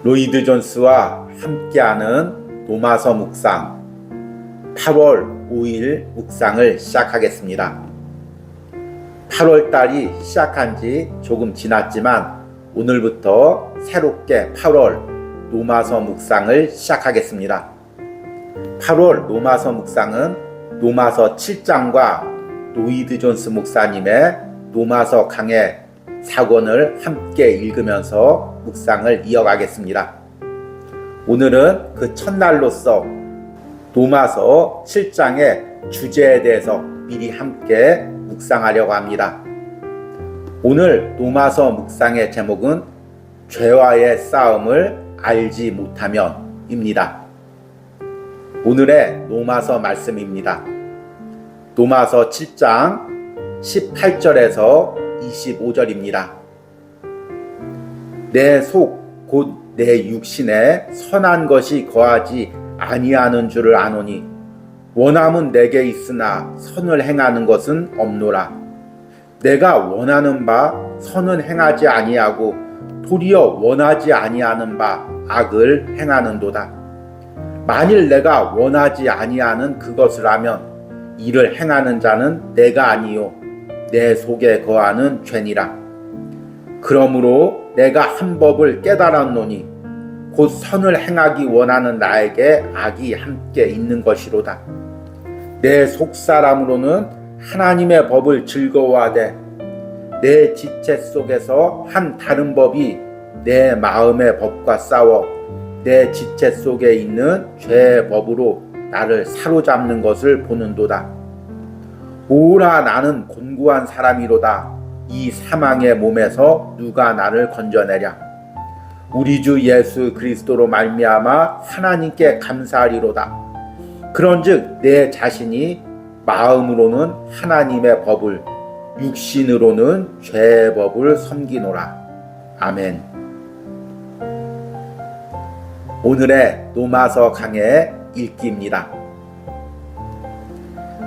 로이드 존스와 함께하는 로마서 묵상 8월 5일 묵상을 시작하겠습니다. 8월 달이 시작한 지 조금 지났지만 오늘부터 새롭게 8월 로마서 묵상을 시작하겠습니다. 8월 로마서 묵상은 로마서 7장과 로이드 존스 목사님의 로마서 강해 4권을 함께 읽으면서 묵상을 이어가겠습니다. 오늘은 그 첫날로서 로마서 7장의 주제에 대해서 미리 함께 묵상하려고 합니다. 오늘 로마서 묵상의 제목은 죄와의 싸움을 알지 못하면입니다. 오늘의 로마서 말씀입니다. 로마서 7장 18절에서 25절입니다. 내 속 곧 내 육신에 선한 것이 거하지 아니하는 줄을 아노니 원함은 내게 있으나 선을 행하는 것은 없노라. 내가 원하는 바 선은 행하지 아니하고 도리어 원하지 아니하는 바 악을 행하는도다. 만일 내가 원하지 아니하는 그것을 하면 이를 행하는 자는 내가 아니요 내 속에 거하는 죄니라. 그러므로 내가 한 법을 깨달았노니 곧 선을 행하기 원하는 나에게 악이 함께 있는 것이로다. 내 속사람으로는 하나님의 법을 즐거워하되 내 지체 속에서 한 다른 법이 내 마음의 법과 싸워 내 지체 속에 있는 죄의 법으로 나를 사로잡는 것을 보는도다. 오라 나는 곤고한 사람이로다. 이 사망의 몸에서 누가 나를 건져내랴. 우리 주 예수 그리스도로 말미암아 하나님께 감사하리로다. 그런즉 내 자신이 마음으로는 하나님의 법을 육신으로는 죄의 법을 섬기노라. 아멘. 오늘의 로마서 강의 읽기입니다.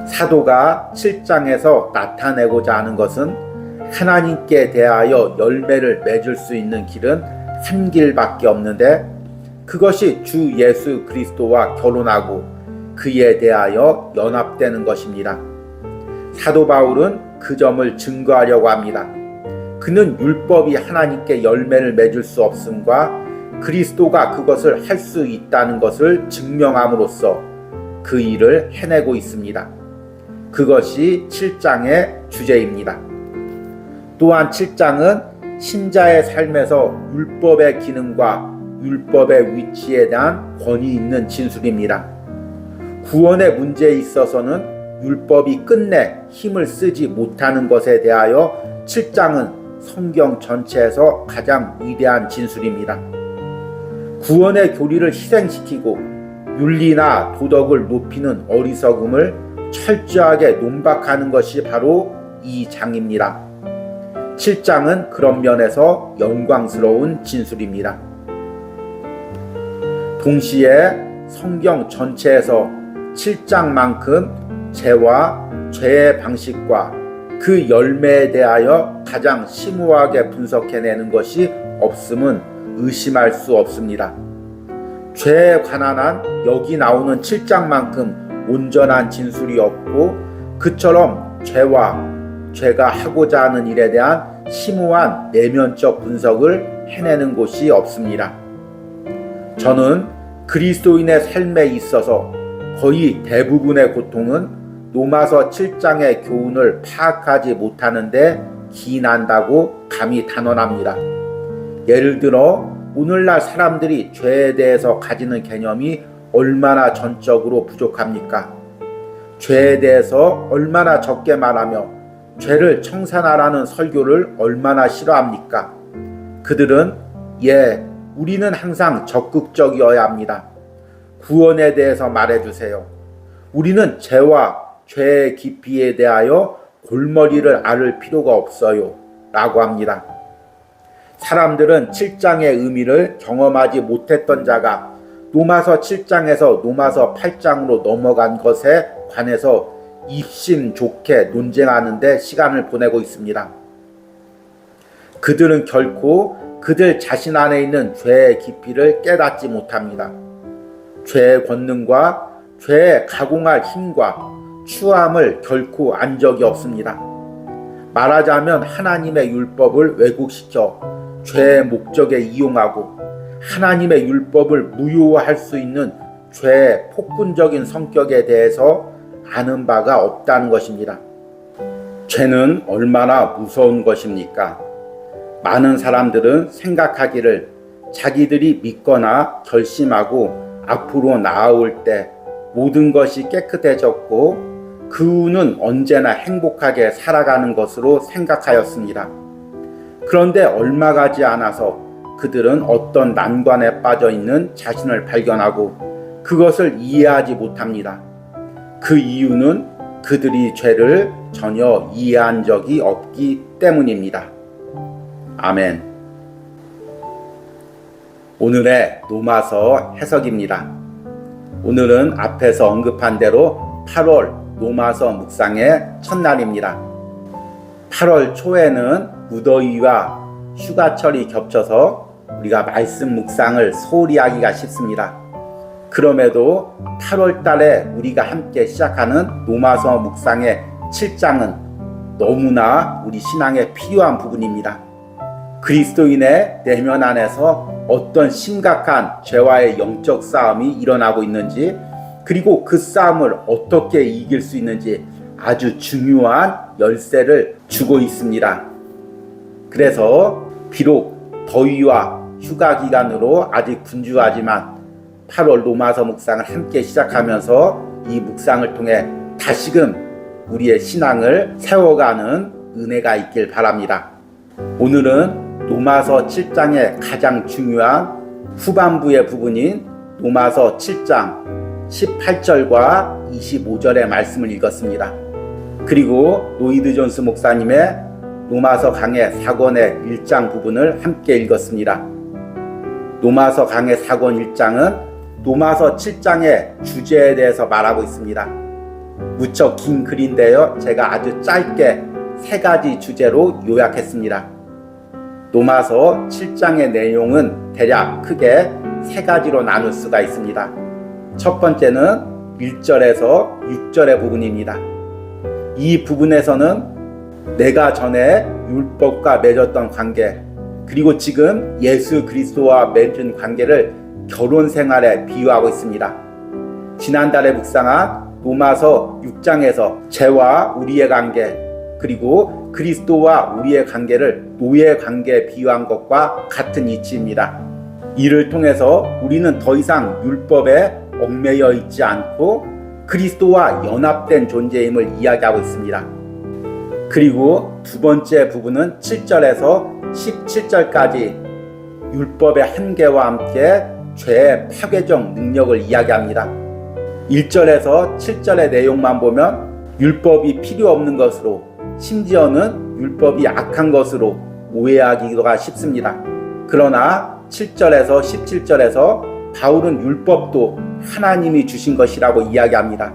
사도가 7장에서 나타내고자 하는 것은 하나님께 대하여 열매를 맺을 수 있는 길은 한 길밖에 없는데 그것이 주 예수 그리스도와 결혼하고 그에 대하여 연합되는 것입니다. 사도 바울은 그 점을 증거하려고 합니다. 그는 율법이 하나님께 열매를 맺을 수 없음과 그리스도가 그것을 할 수 있다는 것을 증명함으로써 그 일을 해내고 있습니다. 그것이 7장의 주제입니다. 또한 7장은 신자의 삶에서 율법의 기능과 율법의 위치에 대한 권위 있는 진술입니다. 구원의 문제에 있어서는 율법이 끝내 힘을 쓰지 못하는 것에 대하여 7장은 성경 전체에서 가장 위대한 진술입니다. 구원의 교리를 희생시키고 윤리나 도덕을 높이는 어리석음을 철저하게 논박하는 것이 바로 이 장입니다. 7장은 그런 면에서 영광스러운 진술입니다. 동시에 성경 전체에서 7장만큼 죄와 죄의 방식과 그 열매에 대하여 가장 심오하게 분석해내는 것이 없음은 의심할 수 없습니다. 죄에 관한 한 여기 나오는 7장만큼 온전한 진술이 없고 그처럼 죄가 하고자 하는 일에 대한 심오한 내면적 분석을 해내는 곳이 없습니다. 저는 그리스도인의 삶에 있어서 거의 대부분의 고통은 로마서 7장의 교훈을 파악하지 못하는데 기인한다고 감히 단언합니다. 예를 들어 오늘날 사람들이 죄에 대해서 가지는 개념이 얼마나 전적으로 부족합니까? 죄에 대해서 얼마나 적게 말하며 죄를 청산하라는 설교를 얼마나 싫어합니까? 그들은 우리는 항상 적극적이어야 합니다. 구원에 대해서 말해주세요. 우리는 죄와 죄의 깊이에 대하여 골머리를 앓을 필요가 없어요. 라고 합니다. 사람들은 7장의 의미를 경험하지 못했던 자가 로마서 7장에서 로마서 8장으로 넘어간 것에 관해서 입심 좋게 논쟁하는 데 시간을 보내고 있습니다. 그들은 결코 그들 자신 안에 있는 죄의 깊이를 깨닫지 못합니다. 죄의 권능과 죄의 가공할 힘과 추함을 결코 안 적이 없습니다. 말하자면 하나님의 율법을 왜곡시켜 죄의 목적에 이용하고 하나님의 율법을 무효화할 수 있는 죄의 폭군적인 성격에 대해서 아는 바가 없다는 것입니다. 죄는 얼마나 무서운 것입니까? 많은 사람들은 생각하기를 자기들이 믿거나 결심하고 앞으로 나아올 때 모든 것이 깨끗해졌고 그 후는 언제나 행복하게 살아가는 것으로 생각하였습니다. 그런데 얼마 가지 않아서 그들은 어떤 난관에 빠져 있는 자신을 발견하고 그것을 이해하지 못합니다. 그 이유는 그들이 죄를 전혀 이해한 적이 없기 때문입니다. 아멘. 오늘의 로마서 해석입니다. 오늘은 앞에서 언급한 대로 8월 로마서 묵상의 첫날입니다. 8월 초에는 무더위와 휴가철이 겹쳐서 우리가 말씀 묵상을 소홀히 하기가 쉽습니다. 그럼에도 8월 달에 우리가 함께 시작하는 로마서 묵상의 7장은 너무나 우리 신앙에 필요한 부분입니다. 그리스도인의 내면 안에서 어떤 심각한 죄와의 영적 싸움이 일어나고 있는지, 그리고 그 싸움을 어떻게 이길 수 있는지 아주 중요한 열쇠를 주고 있습니다. 그래서 비록 더위와 휴가 기간으로 아직 분주하지만 8월 로마서 묵상을 함께 시작하면서 이 묵상을 통해 다시금 우리의 신앙을 세워가는 은혜가 있길 바랍니다. 오늘은 로마서 7장의 가장 중요한 후반부의 부분인 로마서 7장 18절과 25절의 말씀을 읽었습니다. 그리고 로이드 존스 목사님의 로마서 강해 4권의 1장 부분을 함께 읽었습니다. 로마서 강해 4권 1장은 로마서 7장의 주제에 대해서 말하고 있습니다. 무척 긴 글인데요, 제가 아주 짧게 3가지 주제로 요약했습니다. 로마서 7장의 내용은 대략 크게 3가지로 나눌 수가 있습니다. 첫 번째는 1절에서 6절의 부분입니다. 이 부분에서는 내가 전에 율법과 맺었던 관계, 그리고 지금 예수 그리스도와 맺은 관계를 결혼 생활에 비유하고 있습니다. 지난달에 묵상한 로마서 6장에서 죄와 우리의 관계, 그리고 그리스도와 우리의 관계를 노예 관계에 비유한 것과 같은 이치입니다. 이를 통해서 우리는 더 이상 율법에 얽매여 있지 않고 그리스도와 연합된 존재임을 이야기하고 있습니다. 그리고 두 번째 부분은 7절에서 17절까지 율법의 한계와 함께 죄의 파괴적 능력을 이야기합니다. 1절에서 7절의 내용만 보면 율법이 필요 없는 것으로, 심지어는 율법이 악한 것으로 오해하기가 쉽습니다. 그러나 7절에서 17절에서 바울은 율법도 하나님이 주신 것이라고 이야기합니다.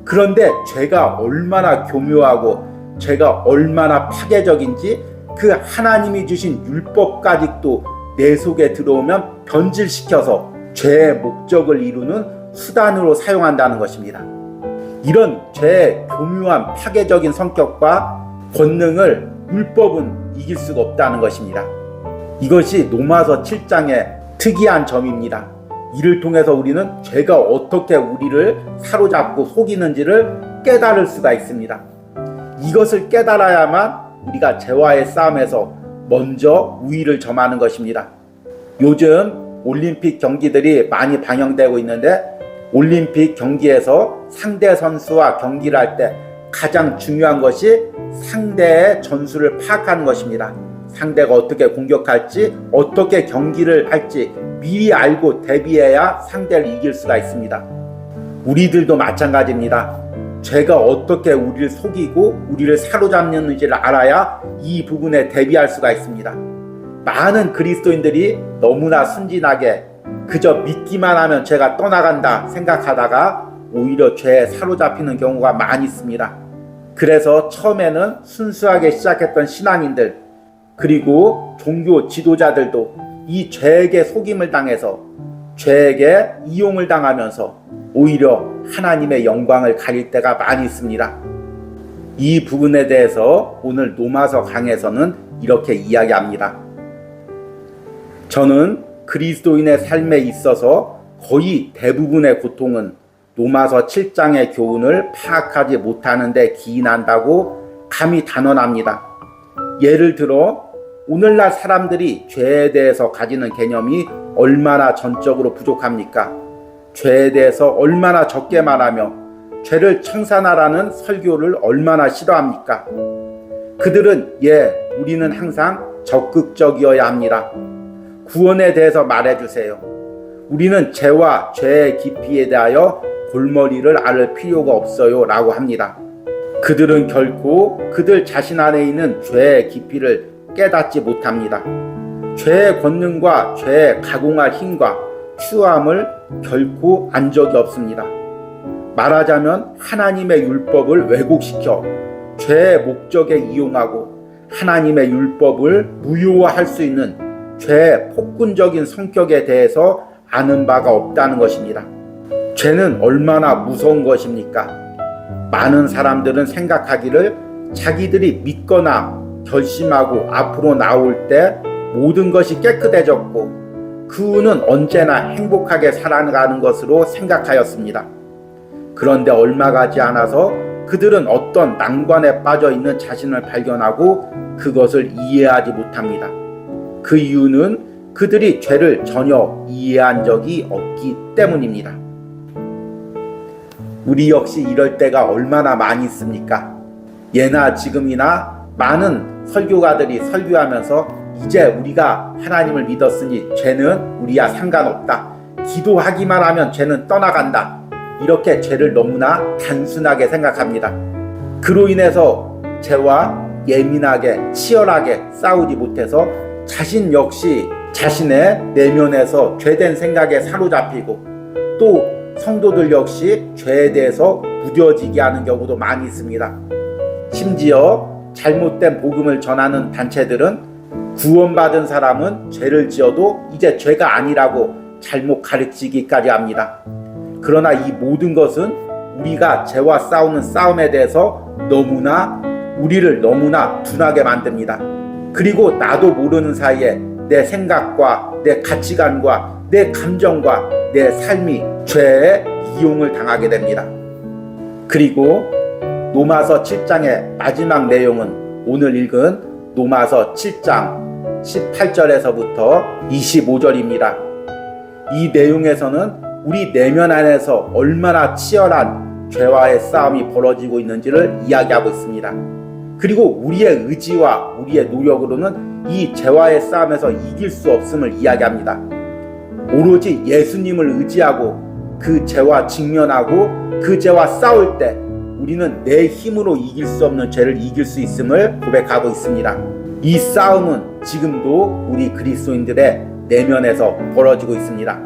그런데 죄가 얼마나 교묘하고 죄가 얼마나 파괴적인지 그 하나님이 주신 율법까지도 내 속에 들어오면 변질시켜서 죄의 목적을 이루는 수단으로 사용한다는 것입니다. 이런 죄의 교묘한 파괴적인 성격과 권능을 율법은 이길 수가 없다는 것입니다. 이것이 로마서 7장의 특이한 점입니다. 이를 통해서 우리는 죄가 어떻게 우리를 사로잡고 속이는지를 깨달을 수가 있습니다. 이것을 깨달아야만 우리가 죄와의 싸움에서 먼저 우위를 점하는 것입니다. 요즘 올림픽 경기들이 많이 방영되고 있는데, 올림픽 경기에서 상대 선수와 경기를 할 때 가장 중요한 것이 상대의 전술을 파악하는 것입니다. 상대가 어떻게 공격할지, 어떻게 경기를 할지 미리 알고 대비해야 상대를 이길 수가 있습니다. 우리들도 마찬가지입니다. 죄가 어떻게 우리를 속이고 우리를 사로잡는지를 알아야 이 부분에 대비할 수가 있습니다. 많은 그리스도인들이 너무나 순진하게 그저 믿기만 하면 죄가 떠나간다 생각하다가 오히려 죄에 사로잡히는 경우가 많이 있습니다. 그래서 처음에는 순수하게 시작했던 신앙인들, 그리고 종교 지도자들도 이 죄에게 속임을 당해서 죄에게 이용을 당하면서 오히려 하나님의 영광을 가릴 때가 많이 있습니다. 이 부분에 대해서 오늘 로마서 강에서는 이렇게 이야기합니다. 저는 그리스도인의 삶에 있어서 거의 대부분의 고통은 로마서 7장의 교훈을 파악하지 못하는 데 기인한다고 감히 단언합니다. 예를 들어 오늘날 사람들이 죄에 대해서 가지는 개념이 얼마나 전적으로 부족합니까? 죄에 대해서 얼마나 적게 말하며 죄를 청산하라는 설교를 얼마나 싫어합니까? 그들은 우리는 항상 적극적이어야 합니다. 구원에 대해서 말해주세요. 우리는 죄와 죄의 깊이에 대하여 골머리를 앓을 필요가 없어요 라고 합니다. 그들은 결코 그들 자신 안에 있는 죄의 깊이를 깨닫지 못합니다. 죄의 권능과 죄의 가공할 힘과 추함을 결코 안 적이 없습니다. 말하자면 하나님의 율법을 왜곡시켜 죄의 목적에 이용하고 하나님의 율법을 무효화할 수 있는 죄의 폭군적인 성격에 대해서 아는 바가 없다는 것입니다. 죄는 얼마나 무서운 것입니까? 많은 사람들은 생각하기를 자기들이 믿거나 결심하고 앞으로 나올 때 모든 것이 깨끗해졌고 그 후는 언제나 행복하게 살아가는 것으로 생각하였습니다. 그런데 얼마 가지 않아서 그들은 어떤 난관에 빠져 있는 자신을 발견하고 그것을 이해하지 못합니다. 그 이유는 그들이 죄를 전혀 이해한 적이 없기 때문입니다. 우리 역시 이럴 때가 얼마나 많이 있습니까? 예나 지금이나 많은 설교가들이 설교하면서 이제 우리가 하나님을 믿었으니 죄는 우리야 상관없다. 기도하기만 하면 죄는 떠나간다. 이렇게 죄를 너무나 단순하게 생각합니다. 그로 인해서 죄와 예민하게 치열하게 싸우지 못해서 자신 역시 자신의 내면에서 죄된 생각에 사로잡히고 또 성도들 역시 죄에 대해서 무뎌지게 하는 경우도 많이 있습니다. 심지어 잘못된 복음을 전하는 단체들은 구원받은 사람은 죄를 지어도 이제 죄가 아니라고 잘못 가르치기까지 합니다. 그러나 이 모든 것은 우리가 죄와 싸우는 싸움에 대해서 우리를 너무나 둔하게 만듭니다. 그리고 나도 모르는 사이에 내 생각과 내 가치관과 내 감정과 내 삶이 죄에 이용을 당하게 됩니다. 그리고 로마서 7장의 마지막 내용은 오늘 읽은 로마서 7장 18절에서부터 25절입니다. 이 내용에서는 우리 내면 안에서 얼마나 치열한 죄와의 싸움이 벌어지고 있는지를 이야기하고 있습니다. 그리고 우리의 의지와 우리의 노력으로는 이 죄와의 싸움에서 이길 수 없음을 이야기합니다. 오로지 예수님을 의지하고 그 죄와 직면하고 그 죄와 싸울 때 우리는 내 힘으로 이길 수 없는 죄를 이길 수 있음을 고백하고 있습니다. 이 싸움은 지금도 우리 그리스도인들의 내면에서 벌어지고 있습니다.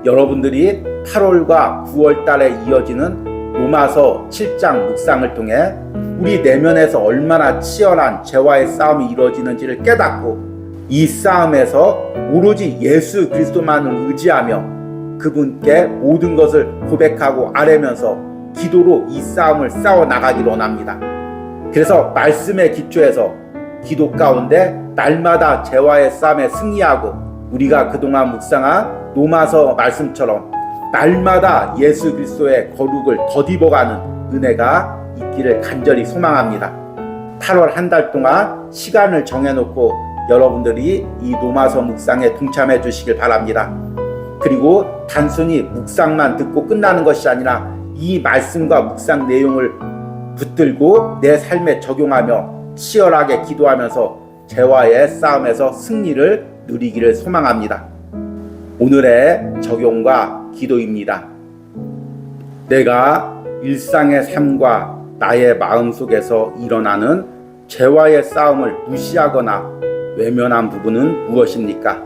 여러분들이 8월과 9월 달에 이어지는 로마서 7장 묵상을 통해 우리 내면에서 얼마나 치열한 죄와의 싸움이 이루어지는지를 깨닫고 이 싸움에서 오로지 예수 그리스도만을 의지하며 그분께 모든 것을 고백하고 아뢰면서 기도로 이 싸움을 싸워 나가기를 원합니다. 그래서 말씀의 기초에서 기도 가운데 날마다 죄와의 싸움에 승리하고 우리가 그동안 묵상한 로마서 말씀처럼 날마다 예수 그리스도의 거룩을 덧입어가는 은혜가 있기를 간절히 소망합니다. 8월 한 달 동안 시간을 정해놓고 여러분들이 이 로마서 묵상에 동참해 주시길 바랍니다. 그리고 단순히 묵상만 듣고 끝나는 것이 아니라 이 말씀과 묵상 내용을 붙들고 내 삶에 적용하며 치열하게 기도하면서 죄와의 싸움에서 승리를 누리기를 소망합니다. 오늘의 적용과 기도입니다. 내가 일상의 삶과 나의 마음속에서 일어나는 죄와의 싸움을 무시하거나 외면한 부분은 무엇입니까?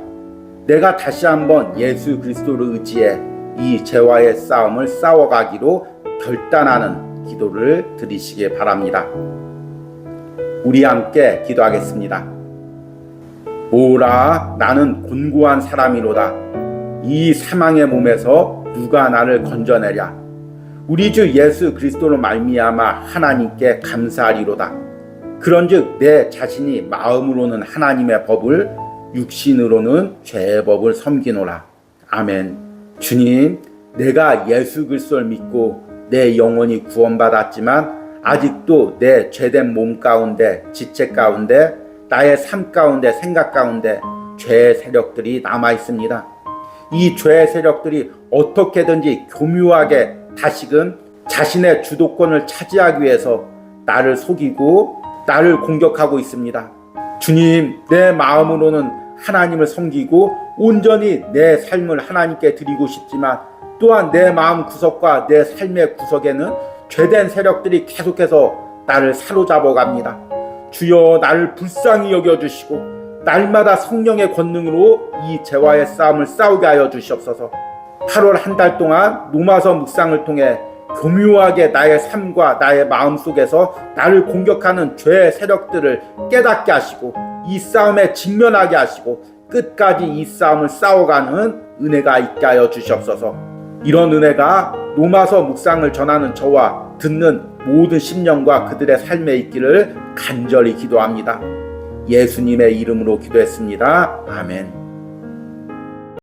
내가 다시 한번 예수 그리스도를 의지해 이 죄와의 싸움을 싸워가기로 결단하는 기도를 드리시기 바랍니다. 우리 함께 기도하겠습니다. 오라, 나는 곤고한 사람이로다. 이 사망의 몸에서 누가 나를 건져내랴. 우리 주 예수 그리스도로 말미암아 하나님께 감사하리로다. 그런즉 내 자신이 마음으로는 하나님의 법을, 육신으로는 죄의 법을 섬기노라. 아멘. 주님, 내가 예수 그리스도를 믿고 내 영혼이 구원받았지만 아직도 내 죄된 몸 가운데, 지체 가운데, 나의 삶 가운데, 생각 가운데 죄의 세력들이 남아 있습니다. 이 죄의 세력들이 어떻게든지 교묘하게 다시금 자신의 주도권을 차지하기 위해서 나를 속이고 나를 공격하고 있습니다. 주님, 내 마음으로는 하나님을 섬기고 온전히 내 삶을 하나님께 드리고 싶지만 또한 내 마음 구석과 내 삶의 구석에는 죄된 세력들이 계속해서 나를 사로잡아 갑니다. 주여, 나를 불쌍히 여겨주시고 날마다 성령의 권능으로 이 죄와의 싸움을 싸우게 하여 주시옵소서. 8월 한 달 동안 로마서 묵상을 통해 교묘하게 나의 삶과 나의 마음 속에서 나를 공격하는 죄의 세력들을 깨닫게 하시고 이 싸움에 직면하게 하시고 끝까지 이 싸움을 싸워가는 은혜가 있게 하여 주시옵소서. 이런 은혜가 로마서 묵상을 전하는 저와 듣는 모든 심령과 그들의 삶에 있기를 간절히 기도합니다. 예수님의 이름으로 기도했습니다. 아멘.